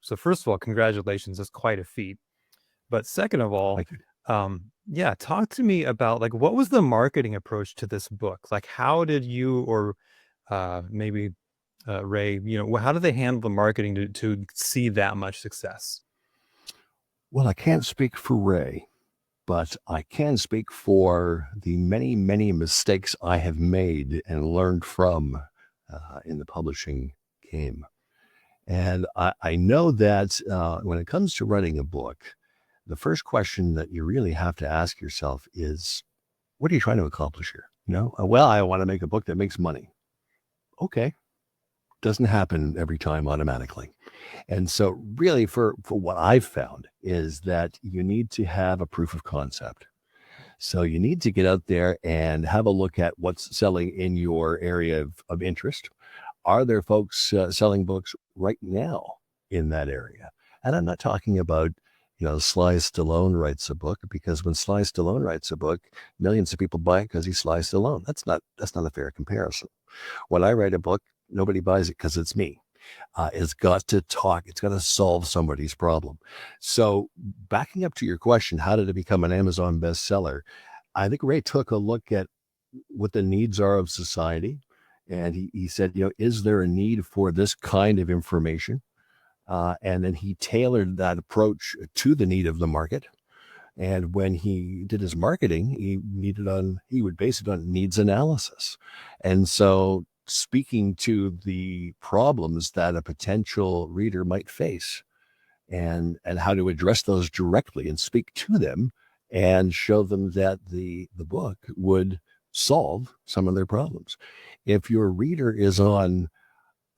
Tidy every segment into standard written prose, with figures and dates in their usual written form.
So first of all, congratulations. That's quite a feat. But second of all, Like, yeah, talk to me about like what was the marketing approach to this book? Like how did you or maybe Ray, how do they handle the marketing to see that much success? well, I can't speak for Ray, but I can speak for the many, many mistakes I have made and learned from in the publishing game. And I know that when it comes to writing a book, the first question that you really have to ask yourself is, what are you trying to accomplish here? Well, I want to make a book that makes money. Okay. Doesn't happen every time automatically. And so really for what I've found is that you need to have a proof of concept. So you need to get out there and have a look at what's selling in your area of interest. Are there folks selling books right now in that area? And I'm not talking about, Sly Stallone writes a book, because when Sly Stallone writes a book, millions of people buy it because he's Sly Stallone. That's not a fair comparison. When I write a book, nobody buys it because it's me. It's got to talk. It's got to solve somebody's problem. So backing up to your question, how did it become an Amazon bestseller? I think Ray took a look at what the needs are of society. And he said, is there a need for this kind of information? And then he tailored that approach to the need of the market. And when he did his marketing, he would base it on needs analysis. And so speaking to the problems that a potential reader might face and how to address those directly and speak to them and show them that the book would solve some of their problems. If your reader is on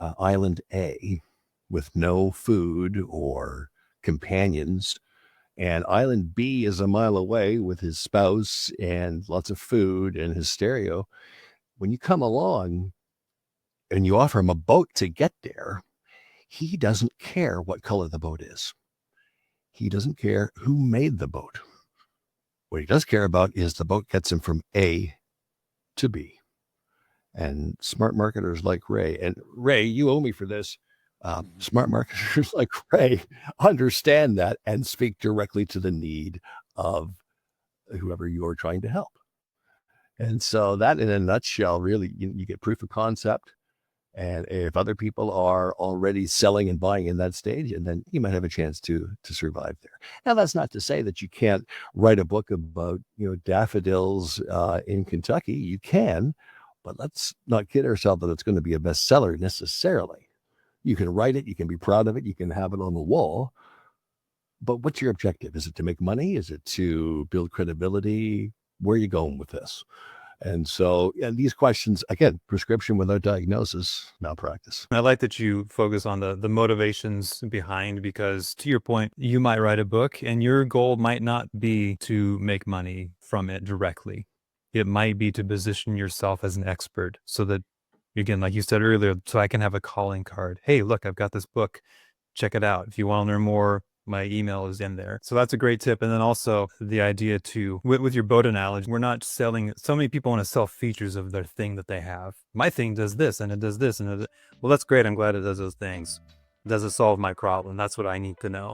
island A with no food or companions, and island B is a mile away with his spouse and lots of food and his stereo, when you come along and you offer him a boat to get there, he doesn't care what color the boat is. He doesn't care who made the boat. What he does care about is the boat gets him from A to B. And smart marketers like Ray, and Ray, you owe me for this. Smart marketers like Ray understand that and speak directly to the need of whoever you're trying to help. And so that in a nutshell, really, you get proof of concept. And if other people are already selling and buying in that stage, and then you might have a chance to survive there. Now, that's not to say that you can't write a book about, daffodils in Kentucky. You can, but let's not kid ourselves that it's going to be a bestseller necessarily. You can write it, you can be proud of it, you can have it on the wall. But what's your objective? Is it to make money? Is it to build credibility? Where are you going with this? And so, these questions, again, prescription without diagnosis, malpractice. I like that you focus on the motivations behind, because to your point, you might write a book and your goal might not be to make money from it directly. It might be to position yourself as an expert so that, again, like you said earlier, so I can have a calling card. Hey, look, I've got this book. Check it out. If you want to learn more, my email is in there. So that's a great tip. And then also the idea to, with your boat analogy, we're not selling, so many people want to sell features of their thing that they have. My thing does this and it does this. Well, that's great. I'm glad it does those things. Does it solve my problem? That's what I need to know.